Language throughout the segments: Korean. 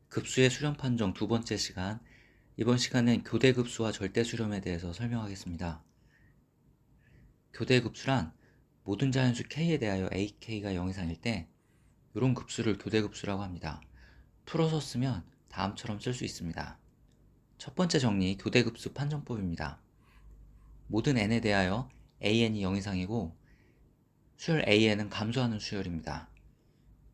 급수의 수렴 판정 두 번째 시간. 이번 시간은 교대급수와 절대수렴에 대해서 설명하겠습니다. 교대급수란 모든 자연수 k에 대하여 ak가 0 이상일 때 이런 급수를 교대급수라고 합니다. 풀어서 쓰면 다음처럼 쓸 수 있습니다. 첫 번째 정리, 교대급수 판정법입니다. 모든 n에 대하여 an이 0 이상이고 수열 an은 감소하는 수열입니다.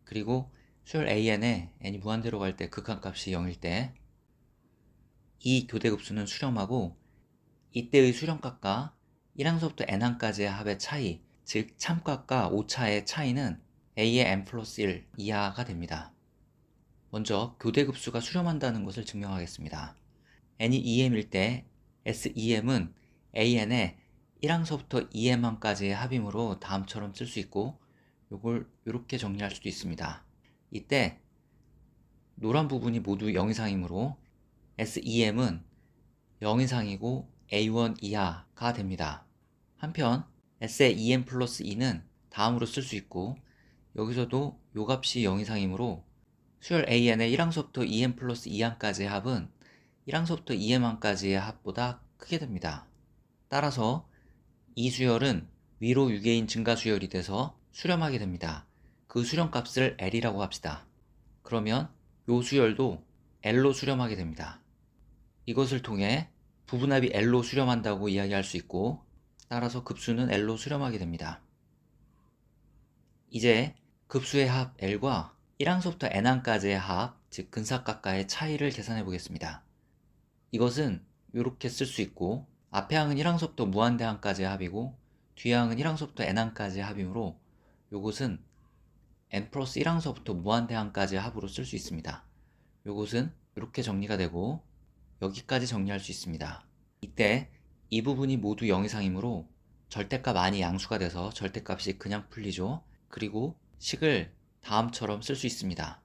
그리고 수열 an에 n이 무한대로 갈 때 극한값이 0일 때 이 교대급수는 수렴하고 이때의 수렴값과 1항서부터 n항까지의 합의 차이, 즉 참값과 오차의 차이는 a의 n 플러스 1 이하가 됩니다. 먼저 교대급수가 수렴한다는 것을 증명하겠습니다. n이 2m일 때 SEM은 AN의 1항서부터 2m항까지의 합이므로 다음처럼 쓸 수 있고 이걸 이렇게 정리할 수도 있습니다. 이때 노란 부분이 모두 0 이상이므로 SEM은 0 이상이고 A1 이하가 됩니다. 한편 S의 EM 플러스 2는 다음으로 쓸 수 있고 여기서도 요 값이 0 이상이므로 수열 AN의 1항서부터 2M 플러스 2항까지의 합은 1항서부터 2M항까지의 합보다 크게 됩니다. 따라서 이 수열은 위로 유계인 증가 수열이 돼서 수렴하게 됩니다. 그 수렴값을 L이라고 합시다. 그러면 요 수열도 L로 수렴하게 됩니다. 이것을 통해 부분합이 L로 수렴한다고 이야기할 수 있고 따라서 급수는 L로 수렴하게 됩니다. 이제 급수의 합 L과 1항서부터 n항까지의 합, 즉 근사각과의 차이를 계산해 보겠습니다. 이것은 이렇게 쓸 수 있고 앞의 항은 1항서부터 무한대항까지의 합이고 뒤의 항은 1항서부터 n항까지의 합이므로 이것은 n 플러스 1항서부터 무한대항까지의 합으로 쓸 수 있습니다. 이것은 이렇게 정리가 되고 여기까지 정리할 수 있습니다. 이때 이 부분이 모두 0 이상이므로 절대값 안이 양수가 돼서 절대값이 그냥 풀리죠. 그리고 식을 다음처럼 쓸 수 있습니다.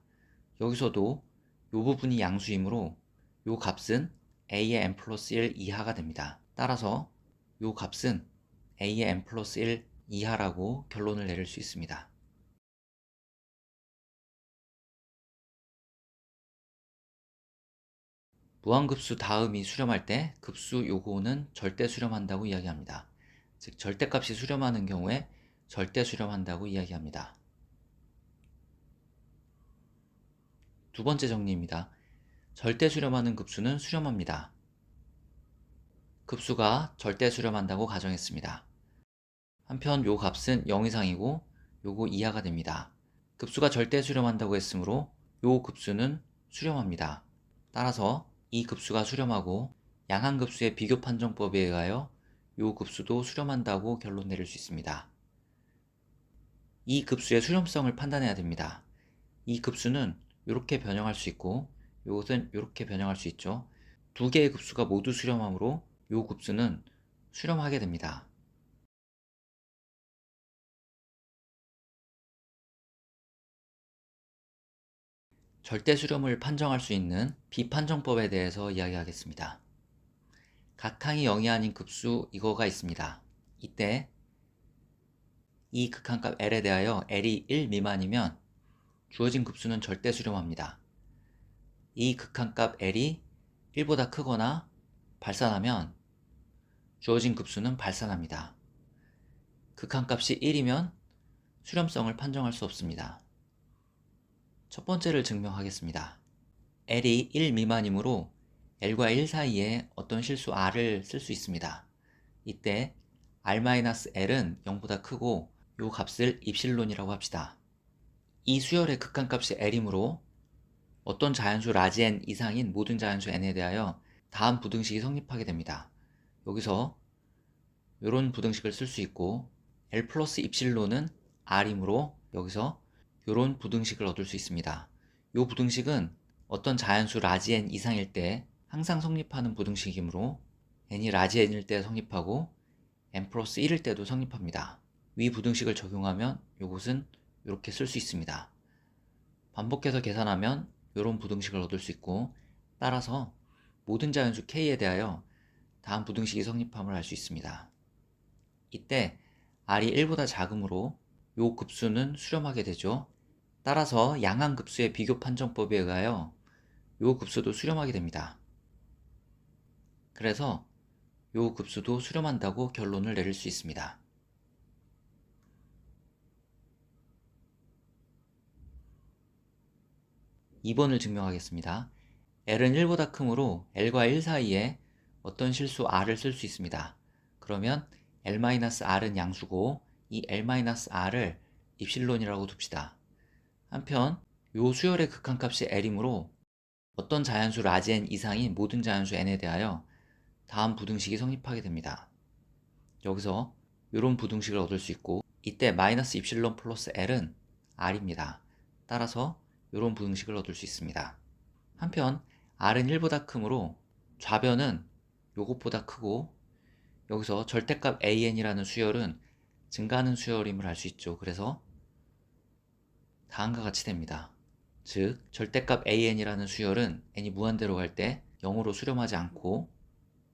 여기서도 이 부분이 양수이므로 이 값은 a의 n 플러스 1 이하가 됩니다. 따라서 이 값은 a의 n 플러스 1 이하라고 결론을 내릴 수 있습니다. 무한급수 다음이 수렴할 때 급수 요거는 절대 수렴한다고 이야기합니다. 즉 절대값이 수렴하는 경우에 절대 수렴한다고 이야기합니다. 두 번째 정리입니다. 절대 수렴하는 급수는 수렴합니다. 급수가 절대 수렴한다고 가정했습니다. 한편 요 값은 0 이상이고 요거 이하가 됩니다. 급수가 절대 수렴한다고 했으므로 요 급수는 수렴합니다. 따라서 이 급수가 수렴하고 양항급수의 비교 판정법에 의하여 요 급수도 수렴한다고 결론 내릴 수 있습니다. 이 급수의 수렴성을 판단해야 됩니다. 이 급수는 이렇게 변형할 수 있고 이것은 이렇게 변형할 수 있죠. 두 개의 급수가 모두 수렴하므로 이 급수는 수렴하게 됩니다. 절대 수렴을 판정할 수 있는 비판정법에 대해서 이야기하겠습니다. 각 항이 0이 아닌 급수 이거가 있습니다. 이때 이 극한값 L에 대하여 L이 1 미만이면 주어진 급수는 절대 수렴합니다. 이 극한값 L이 1보다 크거나 발산하면 주어진 급수는 발산합니다. 극한값이 1이면 수렴성을 판정할 수 없습니다. 첫 번째를 증명하겠습니다. L이 1 미만이므로 L과 1 사이에 어떤 실수 R을 쓸 수 있습니다. 이때 R-L은 0보다 크고 이 값을 입실론이라고 합시다. 이 수열의 극한값이 L이므로 어떤 자연수 라지 n 이상인 모든 자연수 n에 대하여 다음 부등식이 성립하게 됩니다. 여기서 이런 부등식을 쓸 수 있고 L 플러스 입실론은 R이므로 여기서 이런 부등식을 얻을 수 있습니다. 이 부등식은 어떤 자연수 라지 n 이상일 때 항상 성립하는 부등식이므로 n이 라지 n일 때 성립하고 n 플러스 1일 때도 성립합니다. 위 부등식을 적용하면 이것은 이렇게 쓸 수 있습니다. 반복해서 계산하면 이런 부등식을 얻을 수 있고 따라서 모든 자연수 k에 대하여 다음 부등식이 성립함을 알 수 있습니다. 이때 r이 1보다 작으므로 이 급수는 수렴하게 되죠. 따라서 양항급수의 비교 판정법에 의하여 요 급수도 수렴하게 됩니다. 그래서 요 급수도 수렴한다고 결론을 내릴 수 있습니다. 2번을 증명하겠습니다. L은 1보다 크므로 L과 1 사이에 어떤 실수 R을 쓸 수 있습니다. 그러면 L-R은 양수고 이 L-R을 입실론이라고 둡시다. 한편 요 수열의 극한값이 L이므로 어떤 자연수 라지 n 이상인 모든 자연수 n에 대하여 다음 부등식이 성립하게 됩니다. 여기서 이런 부등식을 얻을 수 있고 이때 마이너스 입실론 플러스 L은 R입니다. 따라서 이런 부등식을 얻을 수 있습니다. 한편 R은 1보다 크므로 좌변은 요것보다 크고 여기서 절대값 AN이라는 수열은 증가하는 수열임을 알 수 있죠. 그래서 다음과 같이 됩니다. 즉 절대값 AN이라는 수열은 n이 무한대로 갈 때 0으로 수렴하지 않고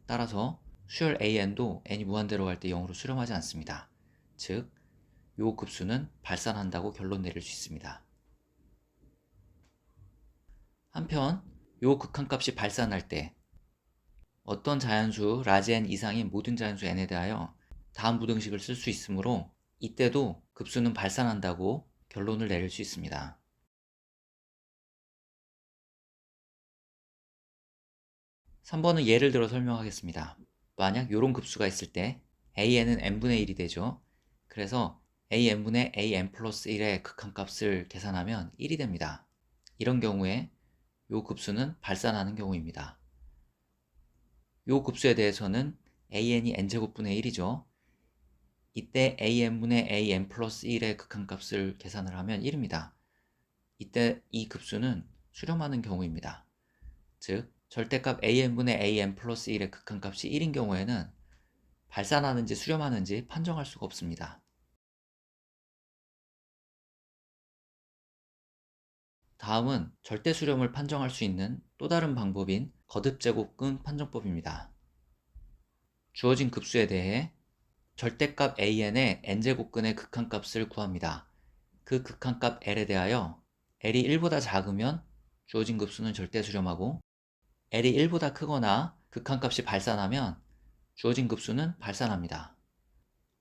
따라서 수열 AN도 n이 무한대로 갈 때 0으로 수렴하지 않습니다. 즉 요 급수는 발산한다고 결론 내릴 수 있습니다. 한편 요 극한값이 발산할 때 어떤 자연수 라지 n 이상인 모든 자연수 n에 대하여 다음 부등식을 쓸 수 있으므로 이때도 급수는 발산한다고 결론을 내릴 수 있습니다. 3번은 예를 들어 설명하겠습니다. 만약 요런 급수가 있을 때 an은 n분의 1이 되죠. 그래서 an분의 an 플러스 1의 극한값을 계산하면 1이 됩니다. 이런 경우에 요 급수는 발산하는 경우입니다. 요 급수에 대해서는 an이 n제곱분의 1이죠. 이때 an분의 an 플러스 1의 극한값을 계산을 하면 1입니다. 이때 이 급수는 수렴하는 경우입니다. 즉 절대값 an분의 an 플러스 1의 극한값이 1인 경우에는 발산하는지 수렴하는지 판정할 수가 없습니다. 다음은 절대 수렴을 판정할 수 있는 또 다른 방법인 거듭제곱근 판정법입니다. 주어진 급수에 대해 절대값 an의 n제곱근의 극한값을 구합니다. 그 극한값 l에 대하여 l이 1보다 작으면 주어진 급수는 절대 수렴하고 l이 1보다 크거나 극한값이 발산하면 주어진 급수는 발산합니다.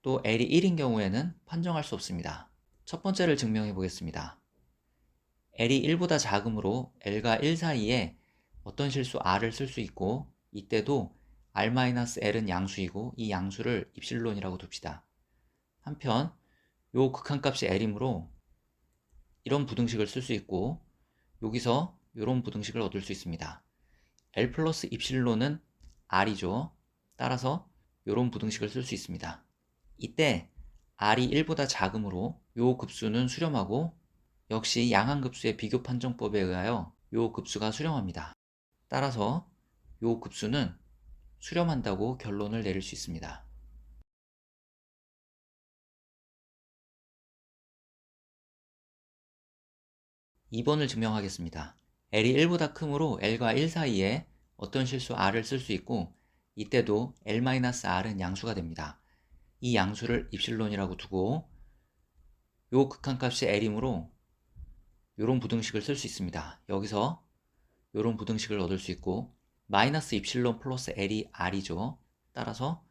또 l이 1인 경우에는 판정할 수 없습니다. 첫 번째를 증명해 보겠습니다. l이 1보다 작으므로 l과 1 사이에 어떤 실수 r을 쓸 수 있고 이때도 r-l은 양수이고 이 양수를 입실론이라고 둡시다. 한편 요 극한값이 l이므로 이런 부등식을 쓸 수 있고 여기서 이런 부등식을 얻을 수 있습니다. L 플러스 입실론은 R이죠. 따라서 이런 부등식을 쓸 수 있습니다. 이때 R이 1보다 작으므로 요 급수는 수렴하고 역시 양한급수의 비교 판정법에 의하여 요 급수가 수렴합니다. 따라서 요 급수는 수렴한다고 결론을 내릴 수 있습니다. 2번을 증명하겠습니다. L이 1보다 크므로 L과 1 사이에 어떤 실수 R을 쓸 수 있고 이때도 L-R은 양수가 됩니다. 이 양수를 입실론이라고 두고 요 극한값이 L이므로 요런 부등식을 쓸 수 있습니다. 여기서 요런 부등식을 얻을 수 있고 마이너스 입실론 플러스 L이 R이죠. 따라서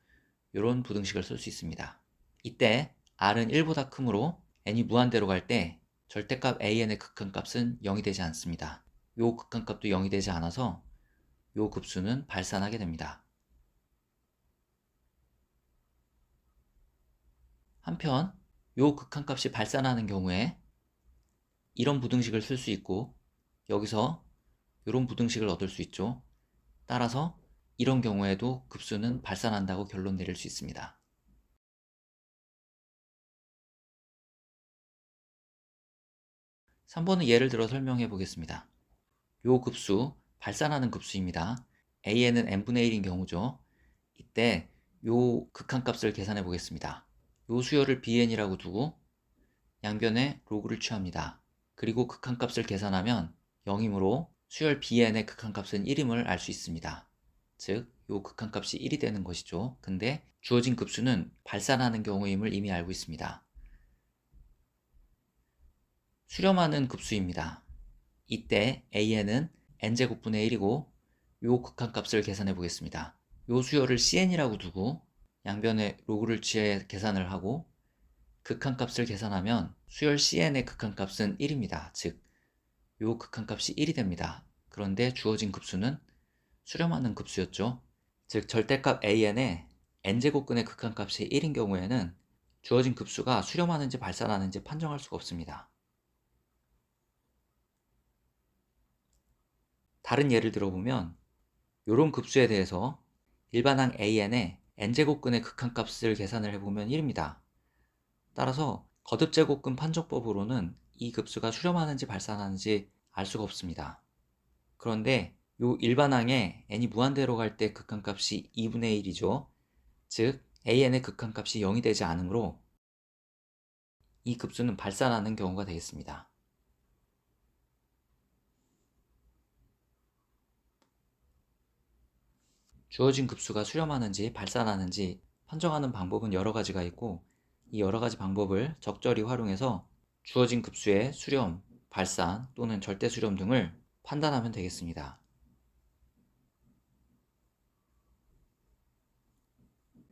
요런 부등식을 쓸 수 있습니다. 이때 R은 1보다 크므로 n이 무한대로 갈 때 절대값 an의 극한값은 0이 되지 않습니다. 요 극한값도 0이 되지 않아서 요 급수는 발산하게 됩니다. 한편 요 극한값이 발산하는 경우에 이런 부등식을 쓸 수 있고 여기서 이런 부등식을 얻을 수 있죠. 따라서 이런 경우에도 급수는 발산한다고 결론 내릴 수 있습니다. 3번은 예를 들어 설명해 보겠습니다. 요 급수 발산하는 급수입니다. an은 n분의 1인 경우죠. 이때 요 극한값을 계산해 보겠습니다. 요 수열을 bn이라고 두고 양변에 로그를 취합니다. 그리고 극한값을 계산하면 0이므로 수열 bn의 극한값은 1임을 알 수 있습니다. 즉, 요 극한값이 1이 되는 것이죠. 근데 주어진 급수는 발산하는 경우임을 이미 알고 있습니다. 수렴하는 급수입니다. 이때 an은 n제곱분의 1이고 요 극한값을 계산해 보겠습니다. 요 수열을 cn이라고 두고 양변에 로그를 취해 계산을 하고 극한값을 계산하면 수열 cn의 극한값은 1입니다. 즉, 요 극한값이 1이 됩니다. 그런데 주어진 급수는 수렴하는 급수였죠. 즉, 절대값 an의 n제곱근의 극한값이 1인 경우에는 주어진 급수가 수렴하는지 발산하는지 판정할 수가 없습니다. 다른 예를 들어보면 이런 급수에 대해서 일반항 an의 n제곱근의 극한값을 계산을 해보면 1입니다. 따라서 거듭제곱근 판정법으로는 이 급수가 수렴하는지 발산하는지 알 수가 없습니다. 그런데 이 일반항에 n이 무한대로 갈 때 극한값이 2분의 1이죠. 즉 an의 극한값이 0이 되지 않으므로 이 급수는 발산하는 경우가 되겠습니다. 주어진 급수가 수렴하는지 발산하는지 판정하는 방법은 여러 가지가 있고, 이 여러 가지 방법을 적절히 활용해서 주어진 급수의 수렴, 발산 또는 절대 수렴 등을 판단하면 되겠습니다.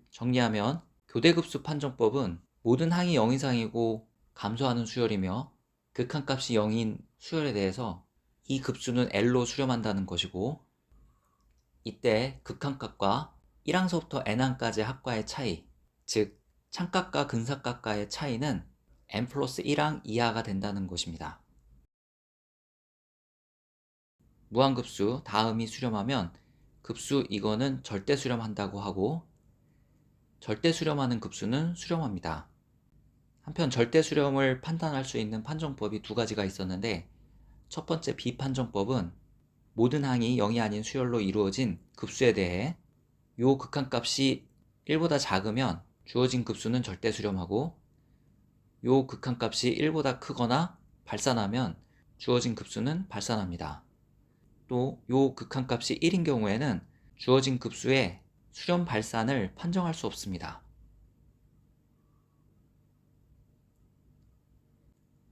정리하면 교대급수 판정법은 모든 항이 0 이상이고 감소하는 수열이며 극한값이 0인 수열에 대해서 이 급수는 L로 수렴한다는 것이고, 이때 극한값과 1항서부터 n항까지 합과의 차이, 즉 창값과 근사값과의 차이는 n 플러스 1항 이하가 된다는 것입니다. 무한급수 다음이 수렴하면 급수 이거는 절대 수렴한다고 하고, 절대 수렴하는 급수는 수렴합니다. 한편 절대 수렴을 판단할 수 있는 판정법이 두 가지가 있었는데, 첫 번째 비판정법은 모든 항이 0이 아닌 수열로 이루어진 급수에 대해 요 극한값이 1보다 작으면 주어진 급수는 절대 수렴하고, 요 극한값이 1보다 크거나 발산하면 주어진 급수는 발산합니다. 또 요 극한값이 1인 경우에는 주어진 급수의 수렴 발산을 판정할 수 없습니다.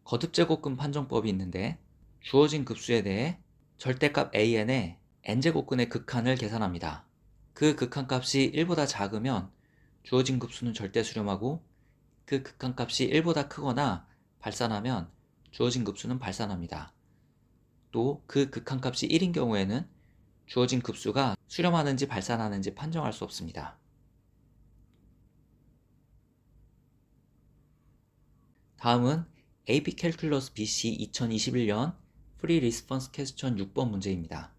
거듭제곱근 판정법이 있는데, 주어진 급수에 대해 절대값 an의 n제곱근의 극한을 계산합니다. 그 극한값이 1보다 작으면 주어진 급수는 절대 수렴하고, 그 극한값이 1보다 크거나 발산하면 주어진 급수는 발산합니다. 또 그 극한값이 1인 경우에는 주어진 급수가 수렴하는지 발산하는지 판정할 수 없습니다. 다음은 AP 캘큘러스 BC 2021년 프리 리스폰스 퀘스천 6번 문제입니다.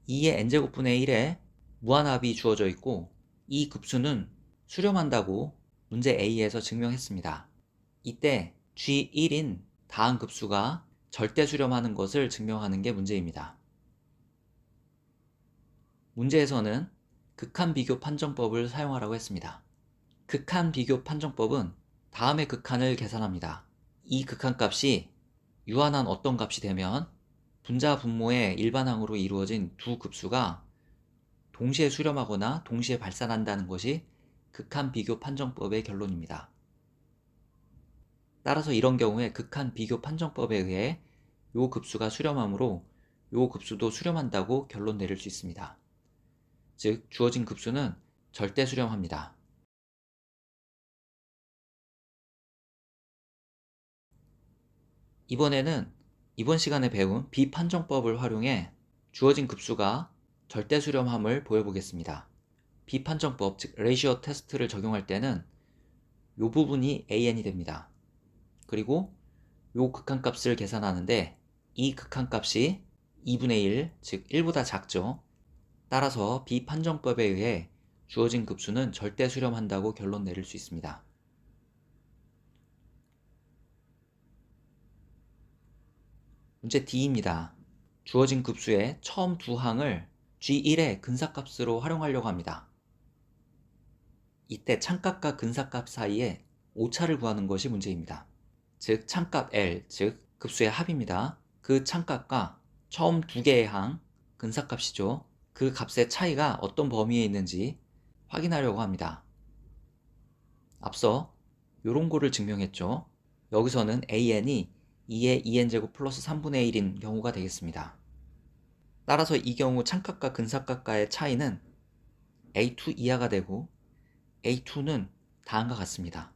2의 n제곱분의 1에 무한합이 주어져 있고, 이 급수는 수렴한다고 문제 A에서 증명했습니다. 이때 G1인 다음 급수가 절대 수렴하는 것을 증명하는 게 문제입니다. 문제에서는 극한 비교 판정법을 사용하라고 했습니다. 극한 비교 판정법은 다음의 극한을 계산합니다. 이 극한값이 유한한 어떤 값이 되면 분자 분모의 일반항으로 이루어진 두 급수가 동시에 수렴하거나 동시에 발산한다는 것이 극한 비교 판정법의 결론입니다. 따라서 이런 경우에 극한 비교 판정법에 의해 요 급수가 수렴하므로 요 급수도 수렴한다고 결론 내릴 수 있습니다. 즉 주어진 급수는 절대 수렴합니다. 이번에는 이번 시간에 배운 비판정법을 활용해 주어진 급수가 절대 수렴함을 보여보겠습니다. 비판정법, 즉 레이시오 테스트를 적용할 때는 이 부분이 an이 됩니다. 그리고 이 극한값을 계산하는데 이 극한값이 2분의 1, 즉 1보다 작죠. 따라서 비판정법에 의해 주어진 급수는 절대 수렴한다고 결론 내릴 수 있습니다. 문제 D입니다. 주어진 급수의 처음 두 항을 G1의 근사값으로 활용하려고 합니다. 이때 창값과 근사값 사이에 오차를 구하는 것이 문제입니다. 즉 창값 L, 즉 급수의 합입니다. 그 창값과 처음 두 개의 항, 근사값이죠. 그 값의 차이가 어떤 범위에 있는지 확인하려고 합니다. 앞서 요런 거를 증명했죠. 여기서는 an이 2의 2n제곱 플러스 3분의 1인 경우가 되겠습니다. 따라서 이 경우 창값과 근사값과의 차이는 A2 이하가 되고 A2는 다음과 같습니다.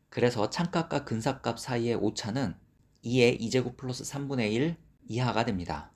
그래서 창값과 근사값 사이의 오차는 2의 2제곱 플러스 3분의 1 이하가 됩니다.